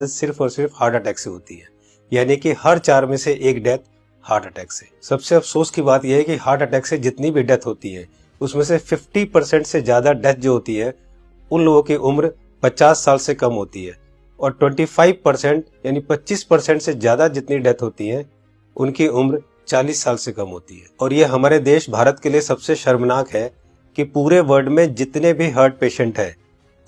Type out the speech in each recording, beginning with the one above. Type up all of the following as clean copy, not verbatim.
सिर्फ और सिर्फ हार्ट अटैक से होती है, यानी कि हर 4 में से 1 डेथ हार्ट अटैक से। सबसे अफसोस की बात यह है कि हार्ट अटैक से जितनी भी डेथ होती है उसमें से 50% से ज्यादा डेथ जो होती है उन लोगों की उम्र 50 साल से कम होती है, और 25% यानी 25% से ज्यादा जितनी डेथ होती है उनकी उम्र 40 साल से कम होती है। और ये हमारे देश भारत के लिए सबसे शर्मनाक है कि पूरे वर्ल्ड में जितने भी हार्ट पेशेंट है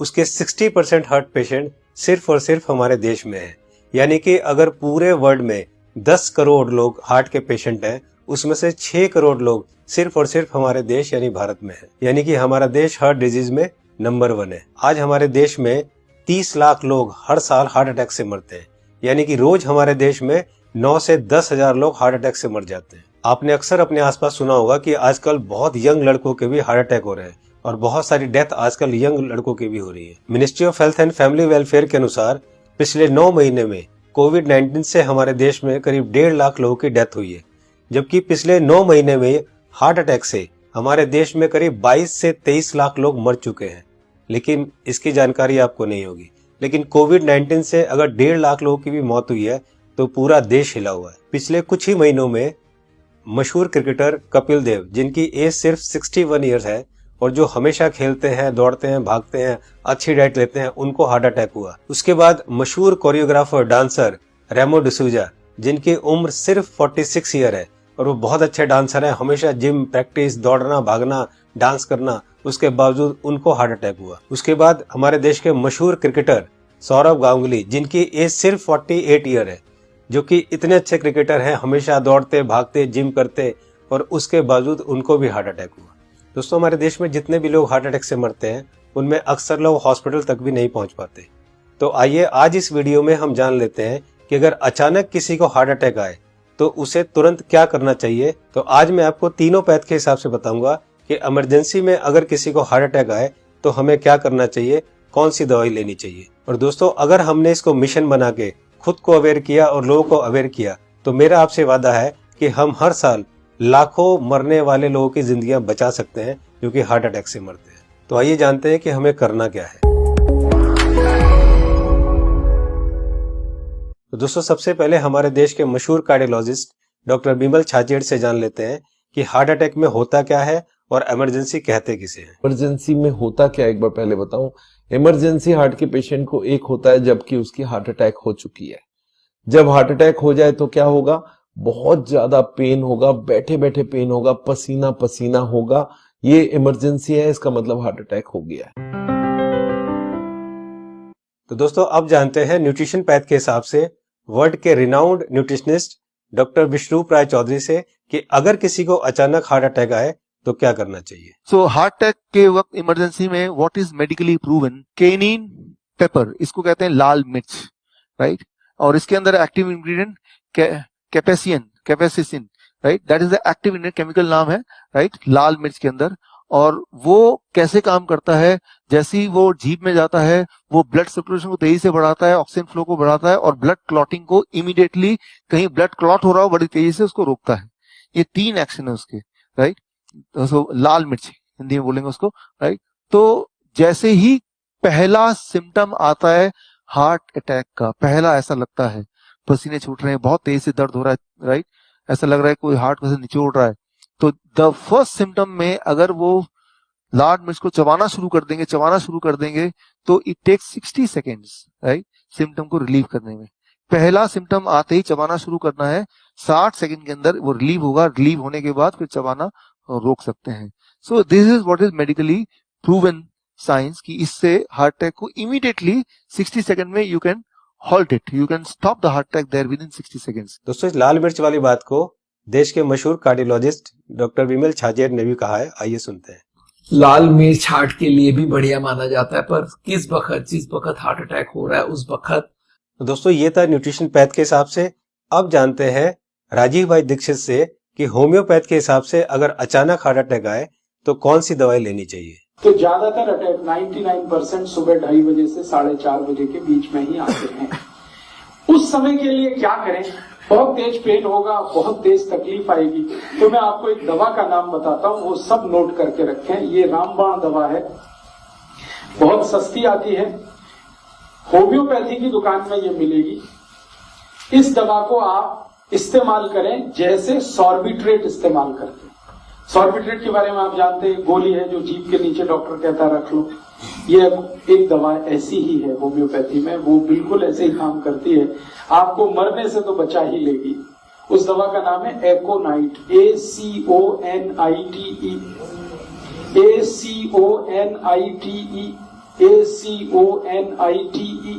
उसके 60% हार्ट पेशेंट सिर्फ और सिर्फ हमारे देश में है। यानी कि अगर पूरे वर्ल्ड में 10 करोड़ लोग हार्ट के पेशेंट हैं उसमें से 6 करोड़ लोग सिर्फ और सिर्फ हमारे देश यानी भारत में है। यानी कि हमारा देश हार्ट डिजीज में नंबर 1 है। आज हमारे देश में 30 लाख लोग हर साल हार्ट अटैक से मरते हैं, यानी कि रोज हमारे देश में 9 से 10 हजार लोग हार्ट अटैक से मर जाते हैं। आपने अक्सर अपने आसपास सुना होगा कि आजकल बहुत यंग लड़कों के भी हार्ट अटैक हो रहे हैं और बहुत सारी डेथ आजकल यंग लड़कों की भी हो रही है। Ministry of health and family welfare के अनुसार पिछले 9 महीने में कोविड-19 से हमारे देश में करीब 1.5 लाख लोगों की डेथ हुई है, जबकि पिछले 9 महीने में हार्ट अटैक से हमारे देश में करीब 22 से 23 लाख लोग मर चुके हैं। लेकिन इसकी जानकारी आपको नहीं होगी, लेकिन कोविड-19 से अगर 1.5 लाख लोगों की भी मौत हुई है तो पूरा देश हिला हुआ है। पिछले कुछ ही महीनों में मशहूर क्रिकेटर कपिल देव, जिनकी एज सिर्फ 61 ईयर्स है और जो हमेशा खेलते हैं, दौड़ते हैं, भागते हैं, अच्छी डाइट लेते हैं, उनको हार्ट अटैक हुआ। उसके बाद मशहूर कोरियोग्राफर डांसर रेमो डिसूजा, जिनकी उम्र सिर्फ 46 ईयर है और वो बहुत अच्छे डांसर हैं, हमेशा जिम, प्रैक्टिस, दौड़ना, भागना, डांस करना, उसके बावजूद उनको हार्ट अटैक हुआ। उसके बाद हमारे देश के मशहूर क्रिकेटर सौरव गांगुली, जिनकी एज सिर्फ 48 ईयर है, जो कि इतने अच्छे क्रिकेटर हैं, हमेशा दौड़ते, भागते, जिम करते, और उसके बावजूद उनको भी हार्ट अटैक हुआ। दोस्तों, हमारे देश में जितने भी लोग हार्ट अटैक से मरते हैं उनमें अक्सर लोग हॉस्पिटल तक भी नहीं पहुंच पाते। तो आइए आज इस वीडियो में हम जान लेते हैं कि अगर अचानक किसी को हार्ट अटैक आए तो उसे तुरंत क्या करना चाहिए। तो आज मैं आपको तीनों पैथ के हिसाब से बताऊंगा कि इमरजेंसी में अगर किसी को हार्ट अटैक आए तो हमें क्या करना चाहिए, कौन सी दवाई लेनी चाहिए। और दोस्तों, अगर हमने इसको मिशन बना के खुद को अवेयर किया और लोगों को अवेयर किया तो मेरा आपसे वादा है कि हम हर साल लाखों मरने वाले लोगों की जिंदगियां बचा सकते हैं जो कि हार्ट अटैक से मरते हैं। तो आइए जानते हैं कि हमें करना क्या है। तो दोस्तों, सबसे पहले हमारे देश के मशहूर कार्डियोलॉजिस्ट डॉक्टर बिमल छाजेड़ से जान लेते हैं कि हार्ट अटैक में होता क्या है और इमरजेंसी कहते किसे हैं। इमरजेंसी में होता क्या, एक बार पहले बताऊं। इमरजेंसी हार्ट के पेशेंट को एक होता है जबकि उसकी हार्ट अटैक हो चुकी है। जब हार्ट अटैक हो जाए तो क्या होगा, बहुत ज्यादा पेन होगा, बैठे बैठे पेन होगा, पसीना पसीना होगा। ये इमरजेंसी है, इसका मतलब हार्ट अटैक हो गया है। तो दोस्तों, अब जानते हैं न्यूट्रिशन पैथ के हिसाब से वर्ल्ड के रिनाउंड न्यूट्रिशनिस्ट डॉक्टर विश्वरूप राय चौधरी से कि अगर किसी को अचानक हार्ट अटैक आए तो क्या करना चाहिए। सो हार्ट अटैक के वक्त इमरजेंसी में what is medically proven, cayenne pepper, इसको कहते हैं लाल मिर्च, राइट। और इसके अंदर active ingredient capsaicin, right, that is the active ingredient, chemical नाम है, राइट, लाल मिर्च के अंदर। और वो कैसे काम करता है, जैसे ही वो जीभ में जाता है वो ब्लड सर्कुलेशन को तेजी से बढ़ाता है, ऑक्सीजन फ्लो को बढ़ाता है और ब्लड क्लॉटिंग को इमीडिएटली, कहीं ब्लड क्लॉट हो रहा हो बड़ी तेजी से उसको रोकता है। ये 3 एक्शन है उसके, राइट। तो लाल मिर्च हिंदी में बोलेंगे उसको, राइट। तो जैसे ही पहला सिम्टम आता है हार्ट अटैक का, पहला ऐसा लगता है पसीने छूट रहे हैं, बहुत तेज से दर्द हो रहा है, राइट, ऐसा लग रहा है कोई हार्ट को से निचोड़ रहा है, तो द फर्स्ट सिम्टम में अगर वो लाल मिर्च को चबाना शुरू कर देंगे तो it takes 60 seconds, right, symptom को रिलीव करने में। पहला सिम्टम आते ही चबाना शुरू करना है, 60 सेकेंड के अंदर वो रिलीव होगा, रिलीव होने के बाद फिर चबाना रोक सकते हैं। So this is what is medically proven science कि इससे हार्ट अटैक को इमीडिएटली 60 सेकंड में you can halt it, you can stop the heart attack there within 60 seconds. दोस्तों, इस लाल मिर्च वाली बात को देश के मशहूर कार्डियोलॉजिस्ट डॉक्टर बिमल छाजेड़ ने भी कहा है, आइए सुनते हैं। लाल मिर्च हार्ट के लिए भी बढ़िया माना जाता है, पर जिस वक्त हार्ट अटैक हो रहा है उस वक्त। तो दोस्तों, ये था न्यूट्रिशन पैथ के हिसाब से। अब जानते हैं राजीव भाई दीक्षित से कि होम्योपैथ के हिसाब से अगर अचानक हार्ट अटैक आए तो कौन सी दवाई लेनी चाहिए। तो ज्यादातर अटैक 99% सुबह 2:30 बजे से 4:30 बजे के बीच में ही आते हैं। उस समय के लिए क्या करें, बहुत तेज पेन होगा, बहुत तेज तकलीफ आएगी, तो मैं आपको एक दवा का नाम बताता हूँ, वो सब नोट करके रखें। ये रामबाण दवा है, बहुत सस्ती आती है, होम्योपैथी की दुकान में ये मिलेगी। इस दवा को आप इस्तेमाल करें जैसे सॉर्बिट्रेट इस्तेमाल करते हैं। सॉर्बिट्रेट के बारे में आप जानते हैं, गोली है जो जीभ के नीचे डॉक्टर कहता है रख लो। ये एक दवा ऐसी ही है होम्योपैथी में, वो बिल्कुल ऐसे ही काम करती है, आपको मरने से तो बचा ही लेगी। उस दवा का नाम है एकोनाइट, ACONITE, ACONITE,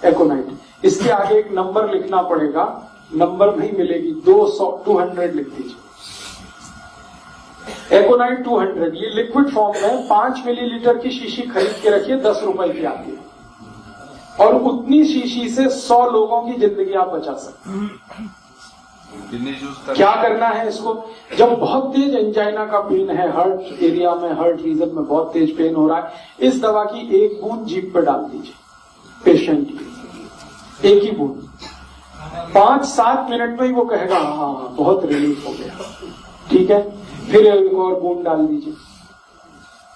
एकोनाइट। इसके आगे एक नंबर लिखना पड़ेगा, नंबर नहीं मिलेगी, 200 लिख दीजिए। एकोनाइट 200, ये लिक्विड फॉर्म में 5 मिलीलीटर की शीशी खरीद के रखिए, 10 रुपए की आती है, और उतनी शीशी से 100 लोगों की जिंदगी आप बचा सकते हैं। क्या करना है इसको? जब बहुत तेज एंजाइना का पेन है, हार्ट एरिया में, हार्ट रीजन में बहुत तेज पेन हो रहा है, इस दवा की एक बूंद जीभ पे डाल दीजिए पेशेंट की, एक ही बूंद। 5-7 मिनट में ही वो कहेगा हाँ बहुत रिलीफ हो गया, ठीक है। फिर एक और बूंद डाल दीजिए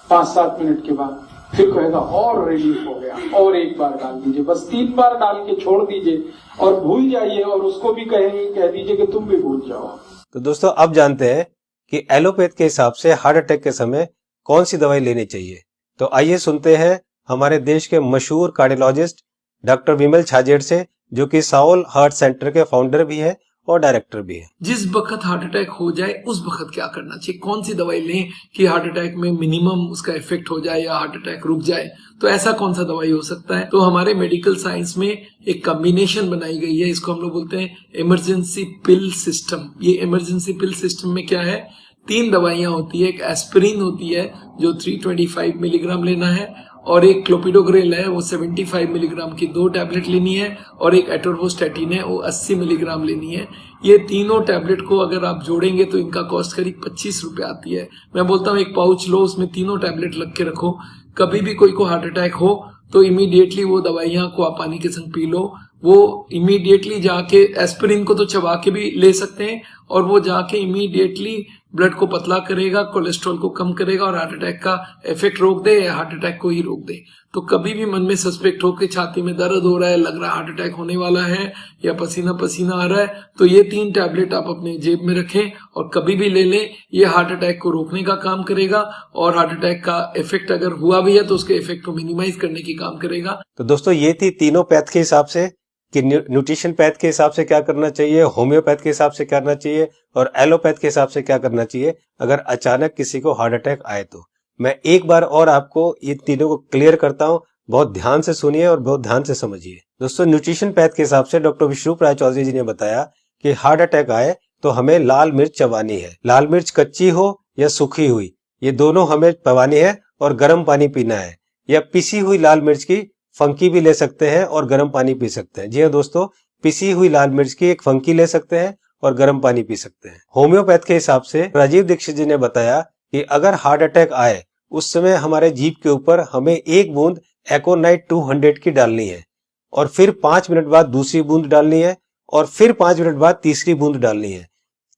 5-7 मिनट के बाद, फिर कहेगा और रिलीफ हो गया, और एक बार डाल दीजिए। बस 3 बार डाल के छोड़ दीजिए और भूल जाइए, और उसको भी कह दीजिए कि तुम भी भूल जाओ। तो दोस्तों अब जानते हैं कि एलोपैथ के हिसाब से हार्ट अटैक के समय कौन सी दवाई लेनी चाहिए। तो आइए सुनते हैं हमारे देश के मशहूर कार्डियोलॉजिस्ट डॉक्टर विमल छाजेड़ से, जो कि साउल हार्ट सेंटर के फाउंडर भी है और डायरेक्टर भी है। जिस वक्त हार्ट अटैक हो जाए उस वक्त क्या करना चाहिए, कौन सी दवाई लें कि हार्ट अटैक में मिनिमम उसका इफेक्ट हो जाए या हार्ट अटैक रुक जाए, तो ऐसा कौन सा दवाई हो सकता है। तो हमारे मेडिकल साइंस में एक कॉम्बिनेशन बनाई गई है, इसको हम लोग बोलते हैं इमरजेंसी पिल सिस्टम। ये इमरजेंसी पिल सिस्टम में क्या है, 3 दवाइयां होती है। एक एस्पिरिन होती है जो 325 मिलीग्राम लेना है, और एक क्लोपिडोग्रेल है वो 75 मिलीग्राम की 2 टैबलेट लेनी है, और एक एटोर्वोस्टैटिन है वो 80 मिलीग्राम लेनी है। ये तीनों टैबलेट को अगर आप जोड़ेंगे तो इनका कॉस्ट करीब 25 रुपए आती है। मैं बोलता हूँ एक पाउच लो, उसमें तीनों टैबलेट लग के रखो, कभी भी कोई को हार्ट अटैक हो तो इमीडिएटली वो दवाइयां को आप पानी के संग पी लो। वो इमीडिएटली जाके एस्पिरिन को तो चबा के भी ले सकते हैं, और वो जाके इमीडिएटली ब्लड को पतला करेगा, कोलेस्ट्रॉल को कम करेगा, और हार्ट अटैक का इफेक्ट रोक दे या हार्ट अटैक को ही रोक दे। तो कभी भी मन में सस्पेक्ट हो कि छाती में दर्द हो रहा है, लग रहा है हार्ट अटैक होने वाला है, या पसीना पसीना आ रहा है, तो ये 3 टैबलेट आप अपने जेब में रखें और कभी भी ले लें। ये हार्ट अटैक को रोकने का काम करेगा, और हार्ट अटैक का इफेक्ट अगर हुआ भी है तो उसके इफेक्ट को मिनिमाइज करने की काम करेगा। तो दोस्तों ये थी तीनों पैथ के हिसाब से कि न्यूट्रिशन पैथ के हिसाब से क्या करना चाहिए, होम्योपैथ के हिसाब से क्या करना चाहिए, और एलोपैथ के हिसाब से क्या करना चाहिए अगर अचानक किसी को हार्ट अटैक आए तो। मैं एक बार और आपको ये तीनों को क्लियर करता हूं, बहुत ध्यान से सुनिए और बहुत ध्यान से समझिए। दोस्तों न्यूट्रिशन पैथ के हिसाब से डॉक्टर विश्वरूप राय चौधरी जी ने बताया कि हार्ट अटैक आए तो हमें लाल मिर्च चबानी है। लाल मिर्च कच्ची हो या सूखी हुई, ये दोनों हमें चबानी है, और गर्म पानी पीना है। या पिसी हुई लाल मिर्च की फंकी भी ले सकते हैं और गर्म पानी पी सकते हैं। जी हाँ दोस्तों, पिसी हुई लाल मिर्च की एक फंकी ले सकते हैं और गर्म पानी पी सकते हैं। होम्योपैथ के हिसाब से राजीव दीक्षित जी ने बताया कि अगर हार्ट अटैक आए उस समय हमारे जीभ के ऊपर हमें 1 बूंद एकोनाइट 200 की डालनी है, और फिर 5 मिनट बाद दूसरी बूंद डालनी है, और फिर 5 मिनट बाद तीसरी बूंद डालनी है।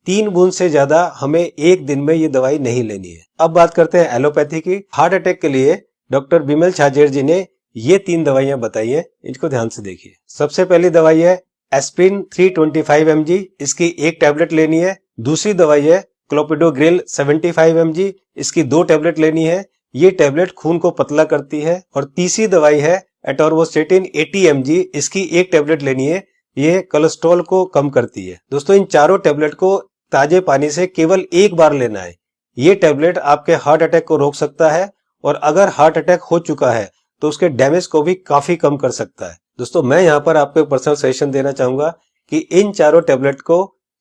3 बूंद से ज्यादा हमें एक दिन में ये दवाई नहीं लेनी है। अब बात करते हैं एलोपैथी की। हार्ट अटैक के लिए डॉक्टर विमल छाजेड़ जी ने ये 3 दवाइयां बताई है, इनको ध्यान से देखिए। सबसे पहली दवाई है एस्पिरिन 325 mg, इसकी 1 टैबलेट लेनी है। दूसरी दवाई है क्लोपिडोग्रेल 75 mg, इसकी 2 टैबलेट लेनी है। ये टैबलेट खून को पतला करती है। और तीसरी दवाई है एटोर्वोस्टैटिन 80 mg, इसकी 1 टैबलेट लेनी है। ये कोलेस्ट्रॉल को कम करती है। दोस्तों इन चारों टैबलेट को ताजे पानी से केवल 1 बार लेना है। ये टैबलेट आपके हार्ट अटैक को रोक सकता है, और अगर हार्ट अटैक हो चुका है तो उसके डैमेज को भी काफी कम कर सकता है। दोस्तों मैं यहाँ पर आपको एक पर्सनल सजेशन देना चाहूंगा कि इन चारों टैबलेट को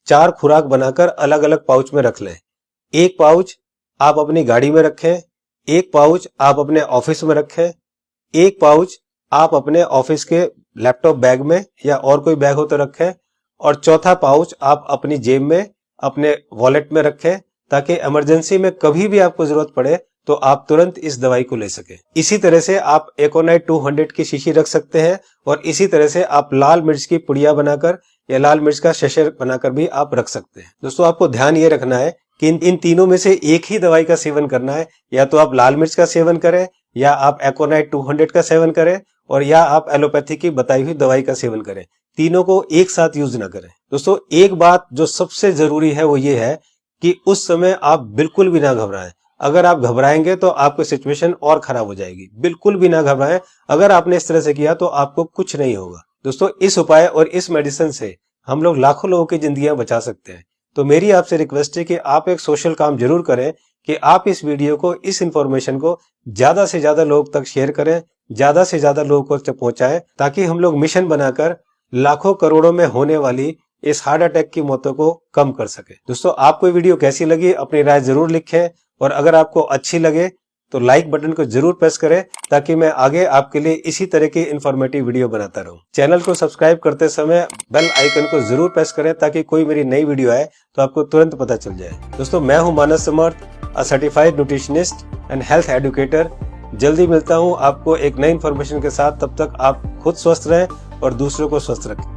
4 खुराक बनाकर अलग अलग पाउच में रख लें। 1 पाउच आप अपनी गाड़ी में रखें, 1 पाउच आप अपने ऑफिस में रखें, 1 पाउच आप अपने ऑफिस के लैपटॉप बैग में या और कोई बैग हो तो रखें, और चौथा पाउच आप अपनी जेब में अपने वॉलेट में रखें, ताकि इमरजेंसी में कभी भी आपको जरूरत पड़े तो आप तुरंत इस दवाई को ले सके। इसी तरह से आप एकोनाइट 200 की शीशी रख सकते हैं, और इसी तरह से आप लाल मिर्च की पुड़िया बनाकर या लाल मिर्च का शशर बनाकर भी आप रख सकते हैं। दोस्तों आपको ध्यान ये रखना है कि इन तीनों में से एक ही दवाई का सेवन करना है। या तो आप लाल मिर्च का सेवन करें या आप एकोनाइट 200 का सेवन करें, और या आप एलोपैथी की बताई हुई दवाई का सेवन करें। तीनों को एक साथ यूज ना करें। दोस्तों एक बात जो सबसे जरूरी है वो ये है कि उस समय आप बिल्कुल भी ना घबराएं। अगर आप घबराएंगे तो आपकी सिचुएशन और खराब हो जाएगी। बिल्कुल भी ना घबराएं। अगर आपने इस तरह से किया तो आपको कुछ नहीं होगा। दोस्तों इस उपाय और इस मेडिसिन से हम लोग लाखों लोगों की जिंदगियां बचा सकते हैं। तो मेरी आपसे रिक्वेस्ट है कि आप एक सोशल काम जरूर करें कि आप इस वीडियो को, इस इंफॉर्मेशन को ज्यादा से ज्यादा लोग तक शेयर करें, ज्यादा से ज्यादा लोगों तक पहुंचाएं, ताकि हम लोग मिशन बनाकर लाखों करोड़ों में होने वाली इस हार्ट अटैक की मौतों को कम कर सके। दोस्तों आपको ये वीडियो कैसी लगी अपनी राय जरूर लिखें, और अगर आपको अच्छी लगे तो लाइक बटन को जरूर प्रेस करें, ताकि मैं आगे आपके लिए इसी तरह की इंफॉर्मेटिव वीडियो बनाता रहूं। चैनल को सब्सक्राइब करते समय बेल आइकन को जरूर प्रेस करें, ताकि कोई मेरी नई वीडियो आए तो आपको तुरंत पता चल जाए। दोस्तों मैं हूं Manas Samarth, a certified nutritionist and health educator. जल्दी मिलता हूं आपको एक नई इंफॉर्मेशन के साथ। तब तक आप खुद स्वस्थ रहें और दूसरों को स्वस्थ रखें।